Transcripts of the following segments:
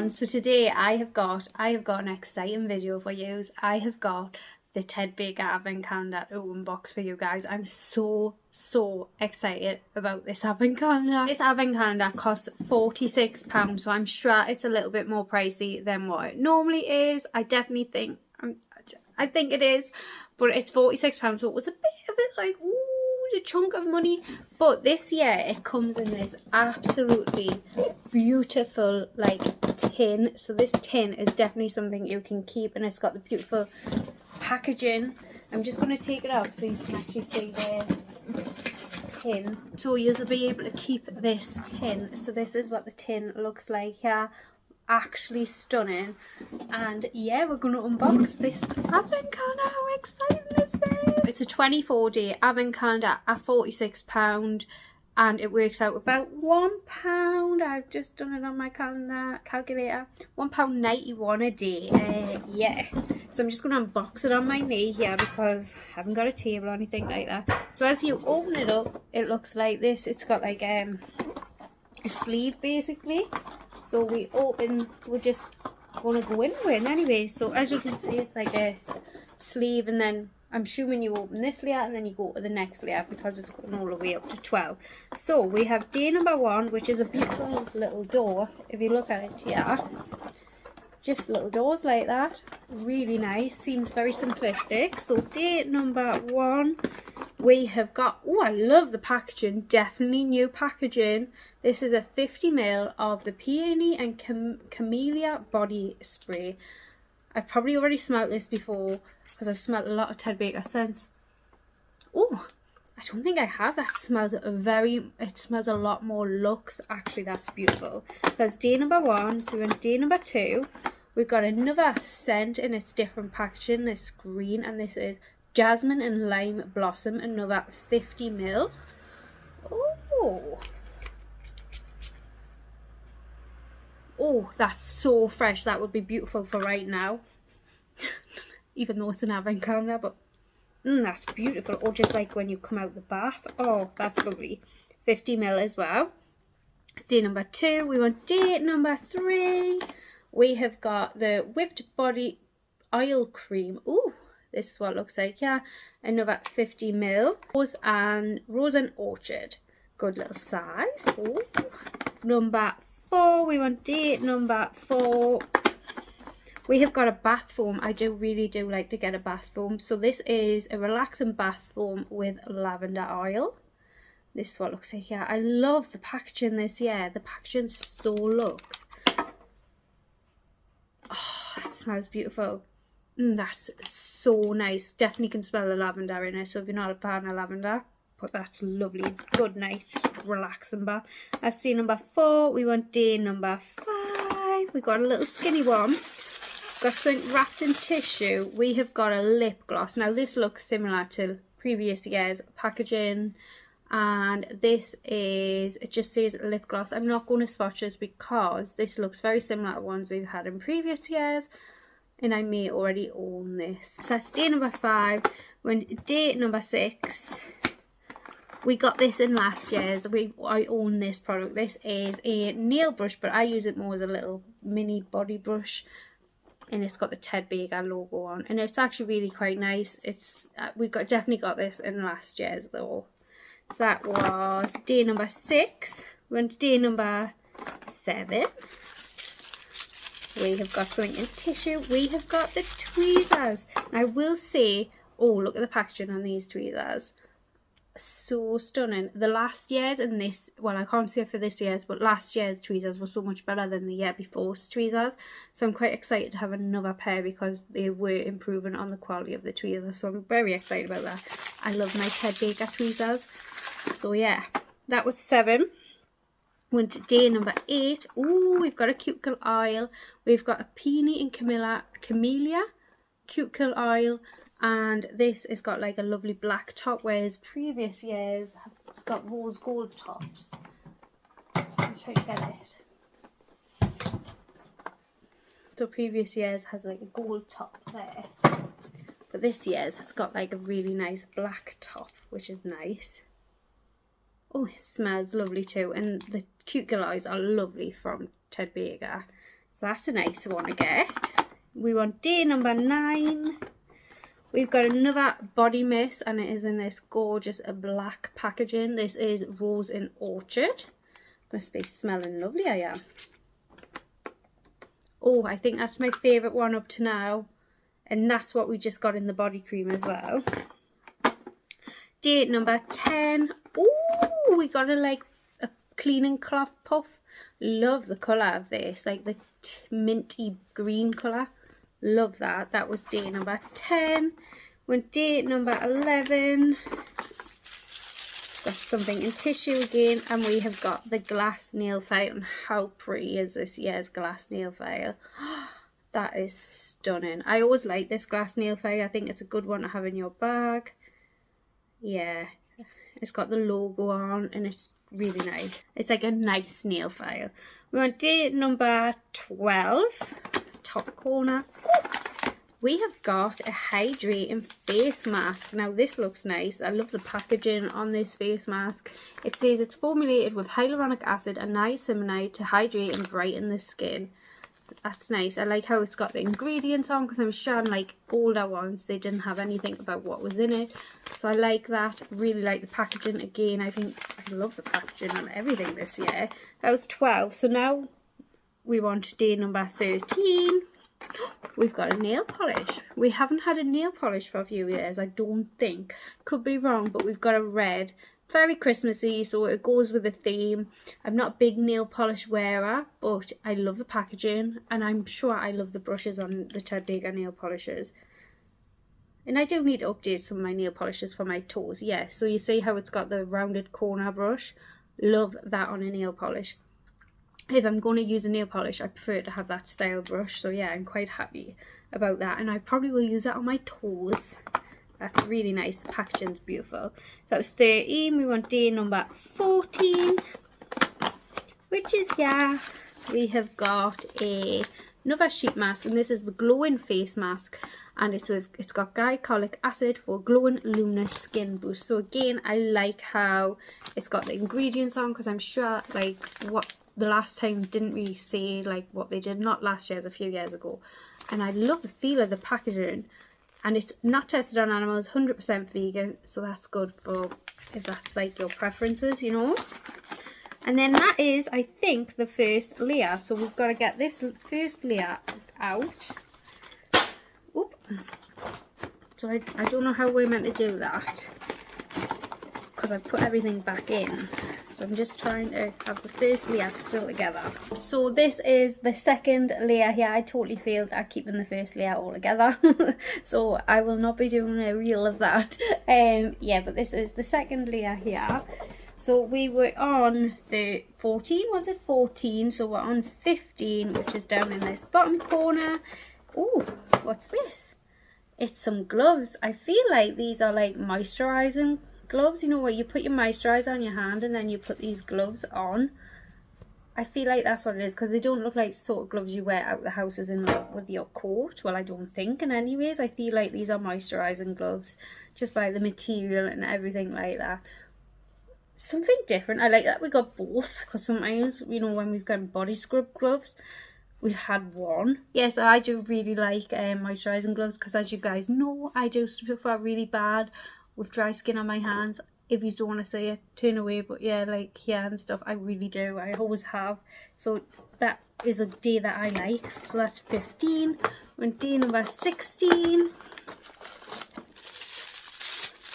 everyone. So today I have got an exciting video for you. I have got the Tedbaker advent calendar to unbox for you guys. I'm so excited about this advent calendar. This advent calendar costs £46, so I'm sure it's a little bit more pricey than what it normally is. I definitely think I think it is, but it's £46, so it was a bit like, ooh, a chunk of money. But this year it comes in this absolutely beautiful like tin. So this tin is definitely something you can keep, and it's got the beautiful packaging. I'm just going to take it out so you can actually see the tin. So you'll be able to keep this tin. So this is what the tin looks like here. Actually stunning. And yeah, we're going to unbox this advent calendar. How exciting is this? It's a 24-day advent calendar at £46, and it works out about £1. I've just done it on my calculator. £1.91 a day. Yeah. So I'm just going to unbox it on my knee here because I haven't got a table or anything like that. So as you open it up, it looks like this. It's got like a sleeve basically. So we're just going to go into it anyway. So as you can see, it's like a sleeve, and then I'm assuming you open this layer and then you go to the next layer because it's going all the way up to 12. So we have day number 1, which is a beautiful little door. If you look at it here, just little doors like that, really nice, seems very simplistic. So day number 1, we have got, oh, I love the packaging, definitely new packaging. This is a 50ml of the Peony and Camellia body spray. I've probably already smelt this before because I've smelt a lot of Tedbaker scents. Oh, I don't think I have. That smells it smells a lot more luxe. Actually, that's beautiful. That's day number 1. So we're on day number 2. We've got another scent in its different packaging. This green, and this is Jasmine and Lime Blossom, another 50ml. Oh, that's so fresh. That would be beautiful for right now. Even though it's an advent calendar, but that's beautiful. Or just like when you come out the bath. Oh, that's lovely. 50ml as well. It's day number 2. We want day number 3. We have got the whipped body oil cream. Oh, this is what it looks like. Yeah, another 50ml. Rose and Orchard. Good little size. Ooh. Number 4. We want day number 4. We have got a bath foam. I really do like to get a bath foam. So this is a relaxing bath foam with lavender oil. This is what it looks like here. I love the packaging this year. The packaging so luxe. Oh, it smells beautiful. That's so nice. Definitely can smell the lavender in it. So if you're not a fan of lavender, but that's lovely. Good night, relaxing bath. That's day number 4. We want day number 5. We got a little skinny one. Got something wrapped in tissue. We have got a lip gloss. Now this looks similar to previous years' packaging, and this is, it just says lip gloss. I'm not going to swatch this because this looks very similar to ones we've had in previous years, and I may already own this. So that's day number 5. When day number 6, we got this in last year's. I own this product. This is a nail brush, but I use it more as a little mini body brush, and it's got the Tedbaker logo on, and it's actually really quite nice. It's definitely got this in last year's though. So that was day number 6. We went to day number 7. We have got something in tissue. We have got the tweezers. And I will say, oh, look at the packaging on these tweezers. So stunning. The last year's and this, well, I can't say for this year's, but last year's tweezers were so much better than the year before's tweezers. So I'm quite excited to have another pair because they were improving on the quality of the tweezers. So I'm very excited about that. I love my Tedbaker tweezers. So yeah, that was 7. Went to day number 8. Ooh, we've got a cuticle oil. We've got a Peony and Camellia cuticle oil. And this has got like a lovely black top, whereas previous years it's got rose gold tops. I'm trying to get it. So previous years has like a gold top there. But this year's has got like a really nice black top, which is nice. Oh, it smells lovely too. And the cuticle eyes are lovely from Tedbaker. So that's a nice one to get. We want day number 9. We've got another body mist, and it is in this gorgeous black packaging. This is Rose and Orchard. Must be smelling lovely, I am. Oh, I think that's my favourite one up to now. And that's what we just got in the body cream as well. Day number 10. Oh, we got a cleaning cloth puff. Love the colour of this, like the minty green colour. Love that. That was day number 10. Went day number 11. Got something in tissue again, and we have got the glass nail file. And how pretty is this year's glass nail file? That is stunning. I always like this glass nail file. I think it's a good one to have in your bag. Yeah, it's got the logo on, and it's really nice. It's like a nice nail file. We're on day number 12. Top corner. We have got a hydrating face mask. Now this looks nice. I love the packaging on this face mask. It says it's formulated with hyaluronic acid and niacinamide to hydrate and brighten the skin. That's nice. I like how it's got the ingredients on, because I'm sure like older ones they didn't have anything about what was in it. So I like that. Really like the packaging. Again, I think I love the packaging on everything this year. That was 12. So now we want day number 13. We've got a nail polish. We haven't had a nail polish for a few years, I don't think. Could be wrong, but we've got a red. Very Christmassy, so it goes with the theme. I'm not a big nail polish wearer, but I love the packaging, and I'm sure I love the brushes on the Tedbaker nail polishes. And I do need to update some of my nail polishes for my toes, yes. So you see how it's got the rounded corner brush? Love that on a nail polish. If I'm going to use a nail polish, I prefer to have that style brush. So yeah, I'm quite happy about that. And I probably will use that on my toes. That's really nice. The packaging's beautiful. So that was 13. We want day number 14. Which is, yeah, we have got another sheet mask. And this is the glowing face mask. And it's got glycolic acid for glowing luminous skin boost. So again, I like how it's got the ingredients on, because I'm sure like what the last time didn't really say like what they did, not last year's, a few years ago. And I love the feel of the packaging, and it's not tested on animals, 100% vegan, so that's good for if that's like your preferences, you know. And then that is, I think, the first layer. So we've got to get this first layer out. Oop. So I don't know how we're meant to do that, because I put everything back in. So I'm just trying to have the first layer still together. So this is the second layer here. I totally failed at keeping the first layer all together. So I will not be doing a reel of that. Yeah, but this is the second layer here. So we were on the 14, was it 14? So we're on 15, which is down in this bottom corner. Oh, what's this? It's some gloves. I feel like these are like moisturizing gloves, you know, where you put your moisturizer on your hand and then you put these gloves on. I feel like that's what it is, because they don't look like sort of gloves you wear out the house as in like with your coat. Well, I don't think. And anyways, I feel like these are moisturizing gloves just by the material and everything like that. Something different. I like that we got both, because sometimes, you know, when we've got body scrub gloves, we've had one. Yes, I do really like moisturizing gloves, because as you guys know, I do suffer really bad with dry skin on my hands. If you don't want to say it, turn away. But yeah, like here and stuff, I really do. I always have. So that is a day that I like. So that's 15. On day number 16,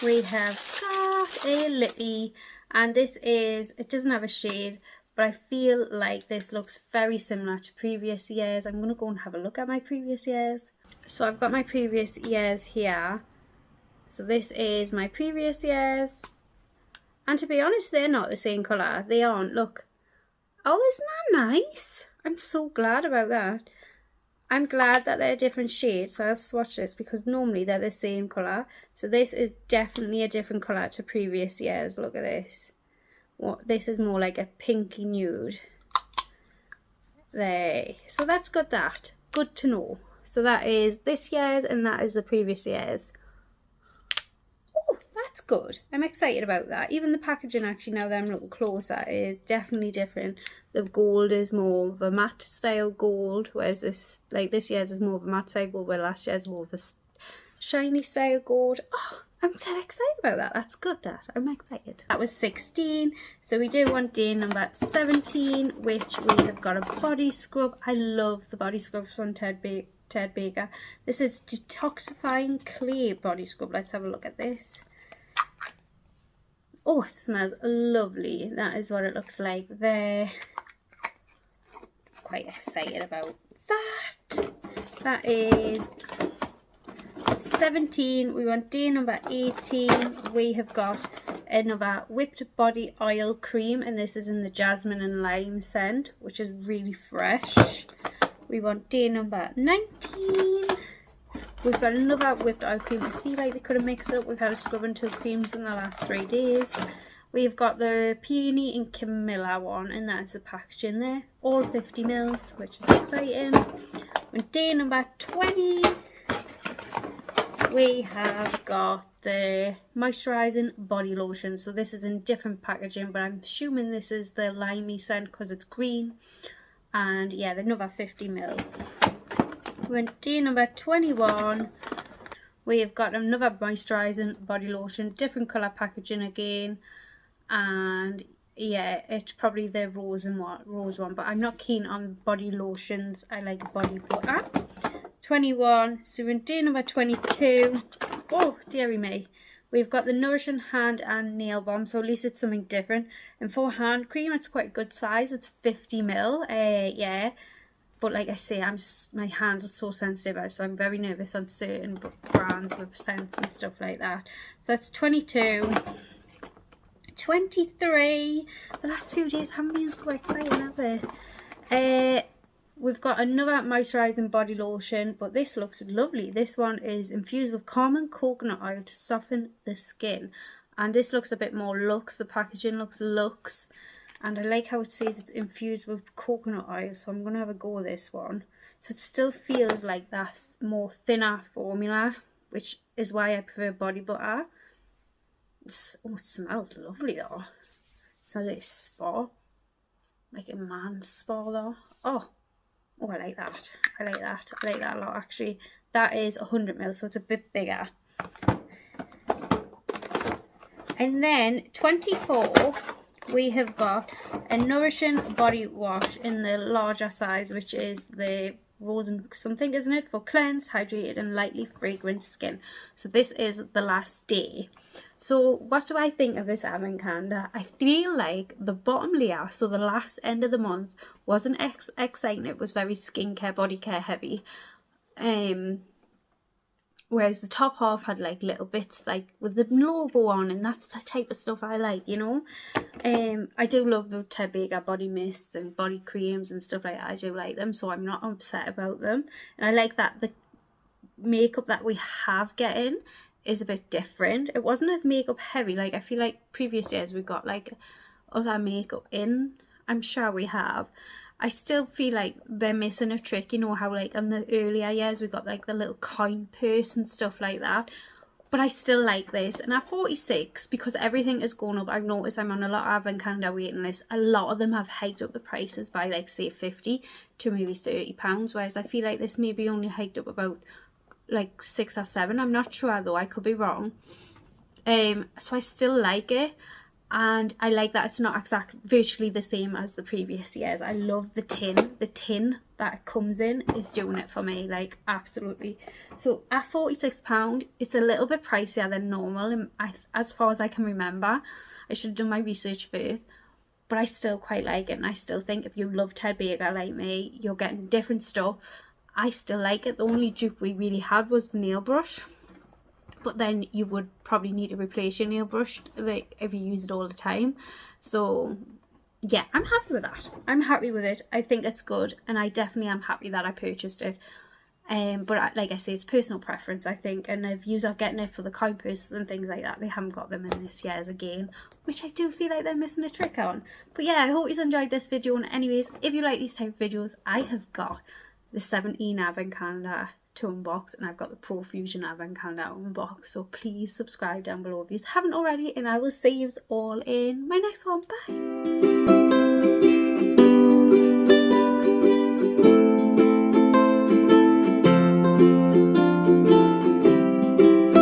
we have got a lippy, and this is, it doesn't have a shade, but I feel like this looks very similar to previous years. I'm going to go and have a look at my previous years. So I've got my previous years here. So this is my previous years. And to be honest, they're not the same colour. They aren't. Look. Oh, isn't that nice? I'm so glad about that. I'm glad that they're different shades. So I'll swatch this, because normally they're the same colour. So this is definitely a different colour to previous years. Look at this. What, this is more like a pinky nude. There. So that's good, that. Good to know. So that is this year's and that is the previous year's. that's good. I'm excited about that. Even the packaging, actually, now that I'm looking closer, is definitely different. The gold is more of a matte style gold, whereas this year's is more of a matte style gold, where last year's more of a shiny style gold. Oh, I'm dead excited about that. That's good, I'm excited. That was 16. So we do want day number 17, which we have got a body scrub. I love the body scrubs from Tedbaker. This is detoxifying clay body scrub. Let's have a look at this. Oh, it smells lovely. That is what it looks like there. Quite excited about that. That is 17. We want day number 18. We have got another whipped body oil cream, and this is in the jasmine and lime scent, which is really fresh. We want day number 19. We've got another whipped oil cream. I feel like they could have mixed it up. We've had a scrub and 2 creams in the last 3 days. We've got the peony and Camilla one, and that's the packaging there. All 50 mils, which is exciting. On day number 20, we have got the moisturising body lotion. So this is in different packaging, but I'm assuming this is the limey scent because it's green. And yeah, another 50 mil. We're on day number 21. We have got another moisturising body lotion, different colour packaging again. And yeah, it's probably the rose one, but I'm not keen on body lotions. I like body butter. 21. So we're on day number 22. Oh, dearie me. We've got the Nourishing Hand and Nail Balm, so at least it's something different. And for hand cream, it's quite a good size. It's 50 mil. Yeah. But like I say, my hands are so sensitive, so I'm very nervous on certain brands with scents and stuff like that. So that's 22. 23. The last few days haven't been so exciting, have they? We've got another moisturising body lotion, but this looks lovely. This one is infused with common coconut oil to soften the skin. And this looks a bit more luxe. The packaging looks luxe. And I like how it says it's infused with coconut oil. So I'm going to have a go with this one. So it still feels like that more thinner formula, which is why I prefer body butter. Oh, it smells lovely though. It smells like a spa. Like a man's spa though. Oh, I like that. I like that. I like that a lot actually. That is 100 ml, so it's a bit bigger. And then 24, we have got a Nourishing Body Wash in the larger size, which is the rose and something, isn't it? For cleansed, hydrated and lightly fragrant skin. So this is the last day. So what do I think of this advent calendar? I feel like the bottom layer, so the last end of the month, wasn't exciting. It was very skincare, body care heavy. Whereas the top half had like little bits like with the logo on, and that's the type of stuff I like, you know. I do love the Tedbaker body mists and body creams and stuff like that. I do like them, so I'm not upset about them. And I like that the makeup that we have getting is a bit different. It wasn't as makeup heavy. Like I feel like previous years we've got like other makeup in. I'm sure we have. I still feel like they're missing a trick, you know how like in the earlier years we got like the little coin purse and stuff like that. But I still like this. And at 46, because everything is going up, I've noticed I'm on a lot of advent calendar waiting lists. A lot of them have hiked up the prices by like say 50 to maybe £30, whereas I feel like this maybe only hiked up about like 6 or 7. I'm not sure though, I could be wrong. So I still like it. And I like that it's not virtually the same as the previous years. I love the tin. The tin that it comes in is doing it for me, like absolutely. So at £46, it's a little bit pricier than normal. And as far as I can remember, I should have done my research first. But I still quite like it. And I still think if you love Tedbaker like me, you're getting different stuff. I still like it. The only dupe we really had was the nail brush. But then you would probably need to replace your nail brush like if you use it all the time. So yeah, I'm happy with that. I'm happy with it. I think it's good, and I definitely am happy that I purchased it. But like I say, it's personal preference, I think. And if you are getting it for the coin purses and things like that, they haven't got them in this year's again, which I do feel like they're missing a trick on. But yeah, I hope you enjoyed this video. And anyways, if you like these type of videos, I have got the 17 advent calendar to unbox, and I've got the Profusion Advent Calendar to unbox. So please subscribe down below if you haven't already, and I will see you all in my next one. Bye!